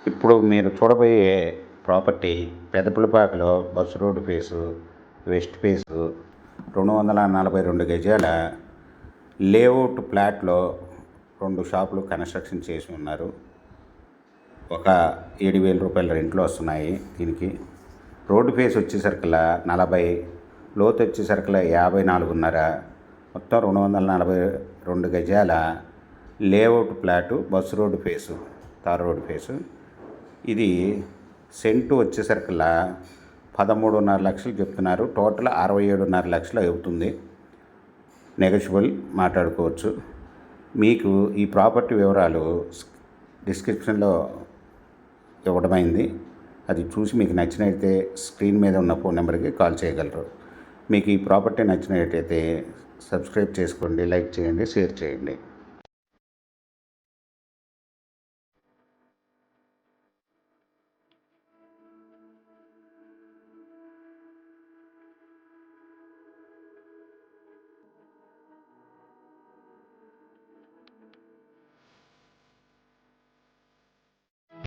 ఇప్పుడు మీరు చూడబోయే ప్రాపర్టీ పెదపులపాకలో bus road face west face 242 గజాల లేఅవుట్ ప్లాట్లో 2 షాపులు కన్స్ట్రక్షన్ చేసి ఉన్నారు. ఒక 7,000 రూపాయల రెంట్లు వస్తున్నాయి. దీనికి రోడ్డు ఫేస్ వచ్చేసరికల్లా 40, లోతు వచ్చేసరికల్లా 54.5, మొత్తం 242 గజాల layout plot bus road face, tar road face. ఇది సెంటు వచ్చేసరికల్లా 13.5 లక్షలు చెప్తున్నారు. టోటల్ 67.5 లక్షలు అవుతుంది. నెగోషియబుల్ మాట్లాడుకోవచ్చు. మీకు ఈ ప్రాపర్టీ వివరాలు డిస్క్రిప్షన్లో ఇవ్వడమైంది. అది చూసి మీకు నచ్చినట్లయితే స్క్రీన్ మీద ఉన్న ఫోన్ నెంబర్కి కాల్ చేయగలరు. మీకు ఈ ప్రాపర్టీ నచ్చినట్లయితే సబ్స్క్రైబ్ చేసుకోండి, లైక్ చేయండి, షేర్ చేయండి.